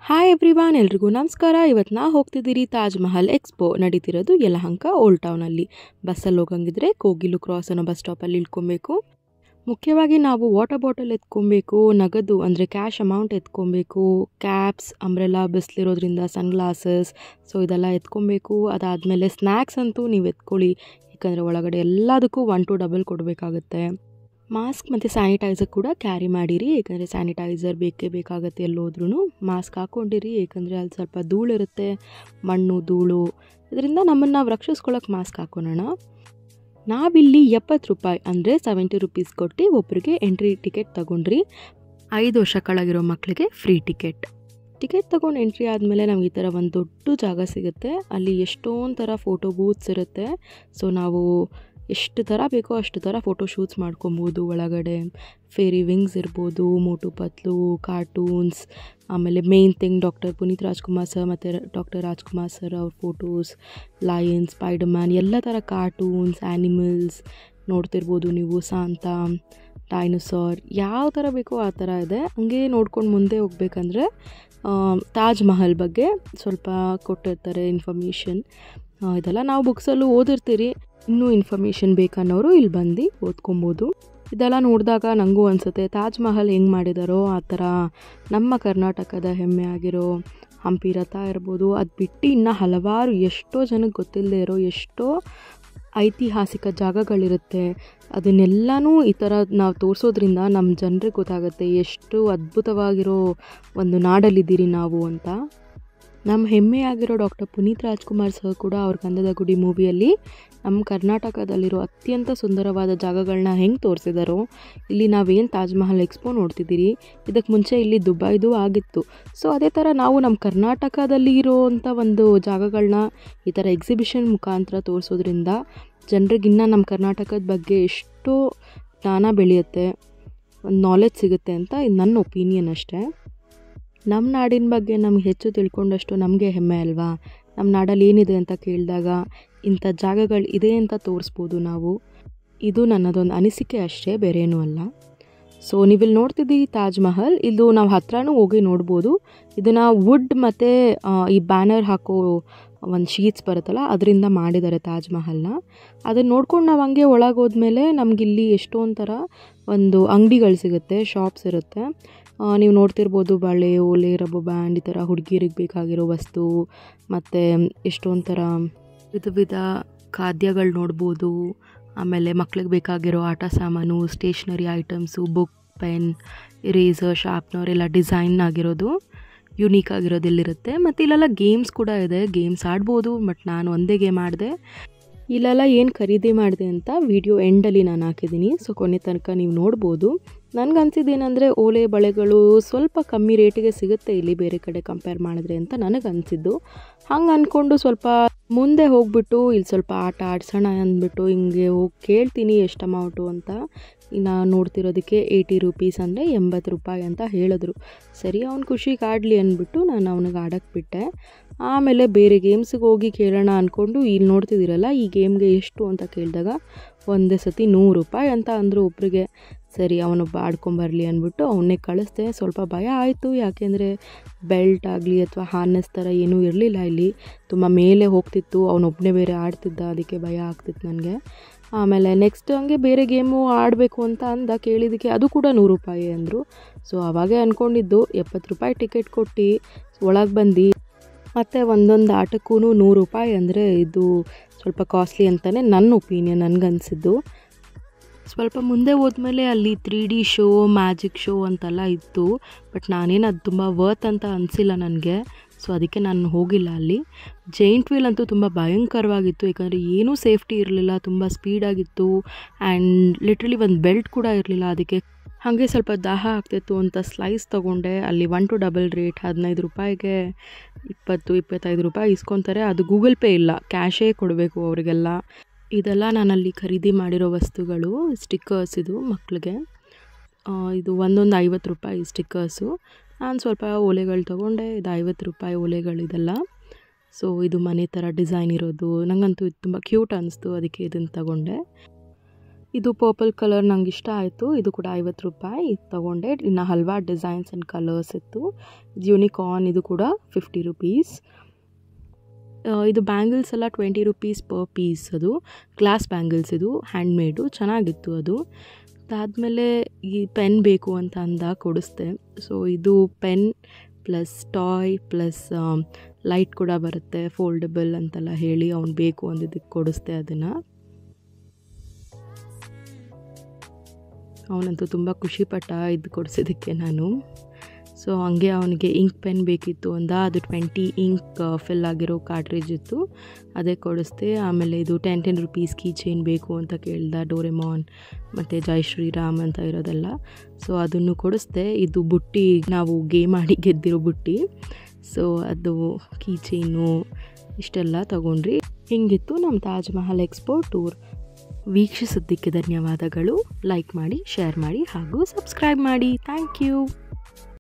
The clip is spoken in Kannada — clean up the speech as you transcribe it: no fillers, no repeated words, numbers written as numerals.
ಹಾಯ್ ಎವ್ರಿವಾನ್, ಎಲ್ರಿಗೂ ನಮಸ್ಕಾರ. ಇವತ್ತು ನಾ ಹೋಗ್ತಿದ್ದೀರಿ ತಾಜ್ ಮಹಲ್ ಎಕ್ಸ್ಪೋ ನಡೀತಿರೋದು ಯಲಹಂಕ ಓಲ್ಡ್ ಟೌನಲ್ಲಿ. ಬಸ್ಸಲ್ಲಿ ಹೋಗಂಗಿದ್ರೆ ಕೋಗಿಲು ಕ್ರಾಸ್ ಅನ್ನೋ ಬಸ್ ಸ್ಟಾಪಲ್ಲಿ ಇಳ್ಕೊಬೇಕು. ಮುಖ್ಯವಾಗಿ ನಾವು ವಾಟರ್ ಬಾಟಲ್ ಎತ್ಕೊಬೇಕು, ನಗದು ಅಂದರೆ ಕ್ಯಾಶ್ ಅಮೌಂಟ್ ಎತ್ಕೊಬೇಕು, ಕ್ಯಾಪ್ಸ್, ಅಂಬ್ರೆಲಾ, ಬಿಸಿಲಿರೋದ್ರಿಂದ ಸನ್ಗ್ಲಾಸಸ್, ಸೊ ಇದೆಲ್ಲ ಎತ್ಕೊಬೇಕು. ಅದಾದಮೇಲೆ ಸ್ನ್ಯಾಕ್ಸ್ ಅಂತೂ ನೀವು ಎತ್ಕೊಳ್ಳಿ, ಯಾಕಂದರೆ ಒಳಗಡೆ ಎಲ್ಲದಕ್ಕೂ 1 to 2 ಕೊಡಬೇಕಾಗುತ್ತೆ. ಮಾಸ್ಕ್ ಮತ್ತು ಸ್ಯಾನಿಟೈಸರ್ ಕೂಡ ಕ್ಯಾರಿ ಮಾಡಿರಿ, ಏಕೆಂದರೆ ಸ್ಯಾನಿಟೈಸರ್ ಬೇಕೇ ಬೇಕಾಗುತ್ತೆ. ಎಲ್ಲೋದ್ರೂ ಮಾಸ್ಕ್ ಹಾಕ್ಕೊಂಡಿರಿ, ಏಕೆಂದರೆ ಅಲ್ಲಿ ಸ್ವಲ್ಪ ಧೂಳಿರುತ್ತೆ, ಮಣ್ಣು ಧೂಳು, ಇದರಿಂದ ನಮ್ಮನ್ನು ನಾವು ರಕ್ಷಿಸ್ಕೊಳ್ಳೋಕೆ ಮಾಸ್ಕ್ ಹಾಕೋಣ. ನಾವಿಲ್ಲಿ 70 ರೂಪಾಯಿ ಅಂದರೆ 70 ರೂಪೀಸ್ ಕೊಟ್ಟು ಒಬ್ಬರಿಗೆ ಎಂಟ್ರಿ ಟಿಕೆಟ್ ತೊಗೊಂಡ್ರಿ. 5 ವರ್ಷ ಕೆಳಗಿರೋ ಮಕ್ಕಳಿಗೆ ಫ್ರೀ ಟಿಕೆಟ್ ತೊಗೊಂಡು ಎಂಟ್ರಿ ಆದಮೇಲೆ ನಮ್ಗೆ ಈ ಥರ ಒಂದು ದೊಡ್ಡ ಜಾಗ ಸಿಗುತ್ತೆ. ಅಲ್ಲಿ ಎಷ್ಟೊಂದು ಥರ ಫೋಟೋ ಬೂತ್ಸ್ ಇರುತ್ತೆ. ಸೊ ನಾವು ಎಷ್ಟು ಥರ ಬೇಕೋ ಅಷ್ಟು ಥರ ಫೋಟೋ ಶೂಟ್ಸ್ ಮಾಡ್ಕೊಬೋದು. ಒಳಗಡೆ ಫೇರಿ ವಿಂಗ್ಸ್ ಇರ್ಬೋದು, ಮೋಟು ಪತ್ಲು, ಕಾರ್ಟೂನ್ಸ್, ಆಮೇಲೆ main thing doctor Puneeth Rajkumar sir ಮತ್ತು ಡಾಕ್ಟರ್ ರಾಜ್ಕುಮಾರ್ ಸರ್ ಅವ್ರ ಫೋಟೋಸ್, ಲಯನ್, ಸ್ಪೈಡರ್ಮ್ಯಾನ್, ಎಲ್ಲ ಥರ ಕಾರ್ಟೂನ್ಸ್, ಆ್ಯನಿಮಲ್ಸ್ ನೋಡ್ತಿರ್ಬೋದು ನೀವು. ಸಾಂತಾ, ಡೈನೋಸಾರ್, ಯಾವ ಥರ ಬೇಕೋ ಆ ಥರ ಇದೆ. ಹಂಗೆ ನೋಡ್ಕೊಂಡು ಮುಂದೆ ಹೋಗ್ಬೇಕಂದ್ರೆ ತಾಜ್ ಮಹಲ್ ಬಗ್ಗೆ ಸ್ವಲ್ಪ ಕೊಟ್ಟಿರ್ತಾರೆ ಇನ್ಫಾರ್ಮೇಷನ್. ಇದೆಲ್ಲ ನಾವು ಬುಕ್ಸಲ್ಲೂ ಓದಿರ್ತೀರಿ. ಇನ್ನೂ ಇನ್ಫಾರ್ಮೇಷನ್ ಬೇಕನ್ನೋರು ಇಲ್ಲಿ ಬಂದು ಓದ್ಕೊಬೋದು. ಇದೆಲ್ಲ ನೋಡಿದಾಗ ನನಗೂ ಅನಿಸುತ್ತೆ ತಾಜ್ ಮಹಲ್ ಹೆಂಗೆ ಮಾಡಿದಾರೋ ಆ ಥರ ನಮ್ಮ ಕರ್ನಾಟಕದ ಹೆಮ್ಮೆ ಆಗಿರೋ ಹಂಪಿ ರಥ ಇರ್ಬೋದು, ಅದು ಬಿಟ್ಟು ಇನ್ನು ಹಲವಾರು ಎಷ್ಟೋ ಜನಕ್ಕೆ ಗೊತ್ತಿಲ್ಲದೆ ಇರೋ ಎಷ್ಟೋ ಐತಿಹಾಸಿಕ ಜಾಗಗಳಿರುತ್ತೆ. ಅದನ್ನೆಲ್ಲನೂ ಈ ಥರ ನಾವು ತೋರಿಸೋದ್ರಿಂದ ನಮ್ಮ ಜನರಿಗೆ ಗೊತ್ತಾಗುತ್ತೆ ಎಷ್ಟು ಅದ್ಭುತವಾಗಿರೋ ಒಂದು ನಾಡಲ್ಲಿದ್ದೀರಿ ನಾವು ಅಂತ. ನಮ್ಮ ಹೆಮ್ಮೆಯಾಗಿರೋ ಡಾಕ್ಟರ್ ಪುನೀತ್ ರಾಜ್ಕುಮಾರ್ ಸರ್ ಕೂಡ ಅವ್ರ ಗಂಧದ ಗುಡಿ ಮೂವಿಯಲ್ಲಿ ನಮ್ಮ ಕರ್ನಾಟಕದಲ್ಲಿರೋ ಅತ್ಯಂತ ಸುಂದರವಾದ ಜಾಗಗಳನ್ನ ಹೆಂಗೆ ತೋರಿಸಿದಾರೋ, ಇಲ್ಲಿ ನಾವೇನು ತಾಜ್ ಮಹಲ್ ಎಕ್ಸ್ಪೋ ನೋಡ್ತಿದ್ದೀರಿ, ಇದಕ್ಕೆ ಮುಂಚೆ ಇಲ್ಲಿ ದುಬೈದು ಆಗಿತ್ತು. ಸೊ ಅದೇ ಥರ ನಾವು ನಮ್ಮ ಕರ್ನಾಟಕದಲ್ಲಿ ಇರೋವಂಥ ಒಂದು ಜಾಗಗಳನ್ನ ಈ ಥರ ಎಕ್ಸಿಬಿಷನ್ ಮುಖಾಂತರ ತೋರಿಸೋದ್ರಿಂದ ಜನರಿಗಿನ್ನ ನಮ್ಮ ಕರ್ನಾಟಕದ ಬಗ್ಗೆ ಎಷ್ಟೋ ಜ್ಞಾನ ಬೆಳೆಯುತ್ತೆ, ಒಂದು ನಾಲೆಜ್ ಸಿಗುತ್ತೆ ಅಂತ ಇದು ನನ್ನ ಒಪಿನಿಯನ್ ಅಷ್ಟೇ. ನಮ್ಮ ನಾಡಿನ ಬಗ್ಗೆ ನಮ್ಗೆ ಹೆಚ್ಚು ತಿಳ್ಕೊಂಡಷ್ಟು ನಮಗೆ ಹೆಮ್ಮೆ ಅಲ್ವಾ. ನಮ್ಮ ನಾಡಲ್ಲಿ ಏನಿದೆ ಅಂತ ಕೇಳಿದಾಗ ಇಂಥ ಜಾಗಗಳು ಇದೆ ಅಂತ ತೋರಿಸ್ಬೋದು ನಾವು. ಇದು ನನ್ನದೊಂದು ಅನಿಸಿಕೆ ಅಷ್ಟೇ, ಬೇರೇನೂ ಅಲ್ಲ. ಸೊ ನೀವಿಲ್ಲಿ ನೋಡ್ತಿದ್ದೀವಿ ತಾಜ್ ಮಹಲ್. ಇದು ನಾವು ಹತ್ರನೂ ಹೋಗಿ ನೋಡ್ಬೋದು. ಇದನ್ನು ವುಡ್ ಮತ್ತು ಈ ಬ್ಯಾನರ್ ಹಾಕೋ ಒಂದು ಶೀಟ್ಸ್ ಬರುತ್ತಲ್ಲ ಅದರಿಂದ ಮಾಡಿದ್ದಾರೆ ತಾಜ್ ಮಹಲ್ನ. ಅದನ್ನು ನೋಡ್ಕೊಂಡು ನಾವು ಹಂಗೆ ಒಳಗೆ ಹೋದ್ಮೇಲೆ ನಮಗಿಲ್ಲಿ ಎಷ್ಟೊಂದು ಥರ ಒಂದು ಅಂಗಡಿಗಳು ಸಿಗುತ್ತೆ, ಶಾಪ್ಸ್ ಇರುತ್ತೆ. ನೀವು ನೋಡ್ತಿರ್ಬೋದು ಬಳೆ, ಓಲೆ, ರಬ್ಬರ್ ಬ್ಯಾಂಡ್, ಈ ಥರ ಹುಡುಗಿರಿಗೆ ಬೇಕಾಗಿರೋ ವಸ್ತು, ಮತ್ತು ಎಷ್ಟೊಂದು ಥರ ವಿಧ ಖಾದ್ಯಗಳು ನೋಡ್ಬೋದು. ಆಮೇಲೆ ಮಕ್ಳಿಗೆ ಬೇಕಾಗಿರೋ ಆಟ ಸಾಮಾನು, stationery items, book, pen, eraser, sharpener ಎಲ್ಲ ಡಿಸೈನ್ ಆಗಿರೋದು, ಯುನೀಕ್ ಆಗಿರೋದು ಇಲ್ಲಿರುತ್ತೆ. ಮತ್ತು ಇಲ್ಲೆಲ್ಲ ಗೇಮ್ಸ್ ಕೂಡ ಇದೆ, ಗೇಮ್ಸ್ ಆಡ್ಬೋದು. ಬಟ್ ನಾನು ಒಂದೇ ಗೇಮ್ ಆಡಿದೆ. ಇಲ್ಲೆಲ್ಲ ಏನು ಖರೀದಿ ಮಾಡಿದೆ ಅಂತ ವಿಡಿಯೋ ಎಂಡಲ್ಲಿ ನಾನು ಹಾಕಿದ್ದೀನಿ. ಸೊ ಕೊನೆ ತನಕ ನೀವು ನೋಡ್ಬೋದು. ನನಗನ್ಸಿದ್ದೇನೆಂದರೆ ಓಲೆ ಬಳೆಗಳು ಸ್ವಲ್ಪ ಕಮ್ಮಿ ರೇಟಿಗೆ ಸಿಗುತ್ತೆ ಇಲ್ಲಿ ಬೇರೆ ಕಡೆ ಕಂಪೇರ್ ಮಾಡಿದ್ರೆ ಅಂತ ನನಗನ್ಸಿದ್ದು. ಹಂಗೆ ಅಂದ್ಕೊಂಡು ಸ್ವಲ್ಪ ಮುಂದೆ ಹೋಗ್ಬಿಟ್ಟು ಇಲ್ಲಿ ಸ್ವಲ್ಪ ಆಟ ಆಡ್ಸೋಣ ಅಂದ್ಬಿಟ್ಟು ಹಿಂಗೆ ಹೋಗಿ ಕೇಳ್ತೀನಿ ಎಷ್ಟು ಅಮೌಂಟು ಅಂತ. ಇನ್ನು ನೋಡ್ತಿರೋದಕ್ಕೆ 80 ರೂಪೀಸ್ ಅಂದರೆ 80 ರೂಪಾಯಿ ಅಂತ ಹೇಳಿದ್ರು. ಸರಿ, ಅವ್ನು ಖುಷಿಗೆ ಆಡಲಿ ಅಂದ್ಬಿಟ್ಟು ನಾನು ಅವನಿಗೆ ಆಡೋಕ್ಕೆ ಬಿಟ್ಟೆ. ಆಮೇಲೆ ಬೇರೆ ಗೇಮ್ಸಿಗೆ ಹೋಗಿ ಕೇಳೋಣ ಅಂದ್ಕೊಂಡು ಇಲ್ಲಿ ನೋಡ್ತಿದ್ದೀರಲ್ಲ ಈ ಗೇಮ್ಗೆ ಎಷ್ಟು ಅಂತ ಕೇಳಿದಾಗ ಒಂದೇ ಸತಿ 100 ರೂಪಾಯಿ ಅಂತ ಅಂದರು ಒಬ್ರಿಗೆ. ಸರಿ, ಅವನೊಬ್ಬ ಆಡ್ಕೊಂಬರಲಿ ಅಂದ್ಬಿಟ್ಟು ಅವನ್ನೇ ಕಳಿಸ್ದೆ. ಸ್ವಲ್ಪ ಭಯ ಆಯಿತು, ಯಾಕೆಂದರೆ ಬೆಲ್ಟ್ ಆಗಲಿ ಅಥವಾ ಹಾರ್ನೆಸ್ ಥರ ಏನೂ ಇರಲಿಲ್ಲ ಇಲ್ಲಿ, ತುಂಬ ಮೇಲೆ ಹೋಗ್ತಿತ್ತು, ಅವನೊಬ್ಬನೇ ಬೇರೆ ಆಡ್ತಿದ್ದ, ಅದಕ್ಕೆ ಭಯ ಆಗ್ತಿತ್ತು ನನಗೆ. ಆಮೇಲೆ ನೆಕ್ಸ್ಟ್ ಹಂಗೆ ಬೇರೆ ಗೇಮು ಆಡಬೇಕು ಅಂತ ಅಂದ, ಕೇಳಿದ್ದಕ್ಕೆ ಅದು ಕೂಡ 100 ರೂಪಾಯಿ ಅಂದರು. ಸೊ ಅವಾಗೇ ಅಂದ್ಕೊಂಡಿದ್ದು 70 ರೂಪಾಯಿ ಟಿಕೆಟ್ ಕೊಟ್ಟು ಒಳಗೆ ಬಂದು ಮತ್ತು ಒಂದೊಂದು ಆಟಕ್ಕೂ 100 ರೂಪಾಯಿ ಅಂದರೆ ಇದು ಸ್ವಲ್ಪ ಕಾಸ್ಟ್ಲಿ ಅಂತಲೇ ನನ್ನ ಒಪಿನಿಯನ್, ನನಗನ್ಸಿದ್ದು. ಸ್ವಲ್ಪ ಮುಂದೆ ಹೋದ್ಮೇಲೆ ಅಲ್ಲಿ 3D ಶೋ, ಮ್ಯಾಜಿಕ್ ಶೋ ಅಂತೆಲ್ಲ ಇತ್ತು. ಬಟ್ ನಾನೇನು ಅದು ತುಂಬ ವರ್ತ್ ಅಂತ ಅನಿಸಿಲ್ಲ ನನಗೆ. ಸೊ ಅದಕ್ಕೆ ನಾನು ಹೋಗಿಲ್ಲ ಅಲ್ಲಿ. ಜೈಂಟ್ ವೀಲ್ ಅಂತೂ ತುಂಬ ಭಯಂಕರವಾಗಿತ್ತು, ಯಾಕಂದರೆ ಏನೂ ಸೇಫ್ಟಿ ಇರಲಿಲ್ಲ, ತುಂಬ ಸ್ಪೀಡಾಗಿತ್ತು. ಆ್ಯಂಡ್ ಲಿಟ್ರಲಿ ಒಂದು ಬೆಲ್ಟ್ ಕೂಡ ಇರಲಿಲ್ಲ. ಅದಕ್ಕೆ ಹಾಗೆ ಸ್ವಲ್ಪ ದಾಹ ಆಗ್ತಿತ್ತು ಅಂತ ಸ್ಲೈಸ್ ತೊಗೊಂಡೆ. ಅಲ್ಲಿ 1 to 2 ರೇಟ್, 15 ರೂಪಾಯಿಗೆ 20-25 ರೂಪಾಯಿ ಇಸ್ಕೊತಾರೆ. ಅದು ಗೂಗಲ್ ಪೇ ಇಲ್ಲ, ಕ್ಯಾಶೇ ಕೊಡಬೇಕು ಅವರಿಗೆಲ್ಲ. ಇದೆಲ್ಲ ನಾನಲ್ಲಿ ಖರೀದಿ ಮಾಡಿರೋ ವಸ್ತುಗಳು. ಸ್ಟಿಕ್ಕರ್ಸ್ ಇದು ಮಕ್ಕಳಿಗೆ, ಇದು ಒಂದೊಂದು 50 ರೂಪಾಯಿ ಸ್ಟಿಕ್ಕರ್ಸು. ನಾನು ಸ್ವಲ್ಪ ಓಲೆಗಳು ತೊಗೊಂಡೆ. ಇದು 50 ರೂಪಾಯಿ ಓಲೆಗಳಿದೆಲ್ಲ. ಸೊ ಇದು ಮನೆ ಥರ ಡಿಸೈನ್ ಇರೋದು, ನನಗಂತೂ ಇದು ತುಂಬ ಕ್ಯೂಟ್ ಅನ್ನಿಸ್ತು, ಅದಕ್ಕೆ ಇದನ್ನು ತಗೊಂಡೆ. ಇದು ಪರ್ಪಲ್ ಕಲರ್ ನಂಗೆ ಇಷ್ಟ ಆಯಿತು. ಇದು ಕೂಡ 50 ರೂಪಾಯಿ. ಇದು ತೊಗೊಂಡೆ. ಇನ್ನು ಹಲವಾರು ಡಿಸೈನ್ಸ್ ಆ್ಯಂಡ್ ಕಲರ್ಸ್ ಇತ್ತು. ಇದು ಯೂನಿಕಾರ್ನ್, ಇದು ಕೂಡ 50 ರುಪೀಸ್. ಇದು ಬ್ಯಾಂಗಲ್ಸ್ ಎಲ್ಲ 20 ರುಪೀಸ್ ಪರ್ ಪೀಸ್. ಅದು ಗ್ಲಾಸ್ ಬ್ಯಾಂಗಲ್ಸ್, ಇದು ಹ್ಯಾಂಡ್ಮೇಡು, ಚೆನ್ನಾಗಿತ್ತು ಅದು. ಅದಾದಮೇಲೆ ಈ ಪೆನ್ ಬೇಕು ಅಂತ ಅಂದಾಗ ಕೊಡಿಸ್ದೆ. ಸೊ ಇದು pen plus toy plus light ಕೂಡ ಬರುತ್ತೆ, ಫೋಲ್ಡಬಲ್ ಅಂತೆಲ್ಲ ಹೇಳಿ ಅವ್ನು ಬೇಕು ಅಂದಿದ್ದಕ್ಕೆ ಕೊಡಿಸ್ದೆ ಅದನ್ನು. ಅವನಂತೂ ತುಂಬ ಖುಷಿಪಟ್ಟ ಇದು ಕೊಡಿಸಿದ್ದಕ್ಕೆ ನಾನು. ಸೊ ಹಂಗೆ ಅವನಿಗೆ ಇಂಕ್ ಪೆನ್ ಬೇಕಿತ್ತು ಅಂದ, ಅದು 20 ಇಂಕ್ ಫಿಲ್ ಆಗಿರೋ ಕಾರ್ಟ್ರೇಜ್ ಇತ್ತು, ಅದೇ ಕೊಡಿಸ್ದೆ. ಆಮೇಲೆ ಇದು 10 ರುಪೀಸ್ ಕೀ ಚೈನ್ ಬೇಕು ಅಂತ ಕೇಳ್ದ, ಡೋರೆಮಾನ್ ಮತ್ತು ಜೈ ಶ್ರೀರಾಮ್ ಅಂತ ಇರೋದೆಲ್ಲ. ಸೊ ಅದನ್ನು ಕೊಡಿಸ್ದೆ. ಇದು ಬುಟ್ಟಿ, ನಾವು ಗೇಮ್ ಆಡಿ ಗೆದ್ದಿರೋ ಬುಟ್ಟಿ. ಸೊ ಅದು ಕೀ ಚೈನು ಇಷ್ಟೆಲ್ಲ ತೊಗೊಂಡ್ರಿ. ಹಿಂಗಿತ್ತು ನಮ್ಮ ತಾಜ್ ಮಹಲ್ ಎಕ್ಸ್ಪೋ ಟೂರ್. ವೀಕ್ಷಿಸಿದ್ದಕ್ಕೆ ಧನ್ಯವಾದಗಳು. ಲೈಕ್ ಮಾಡಿ, ಶೇರ್ ಮಾಡಿ ಹಾಗೂ ಸಬ್ಸ್ಕ್ರೈಬ್ ಮಾಡಿ. Thank you.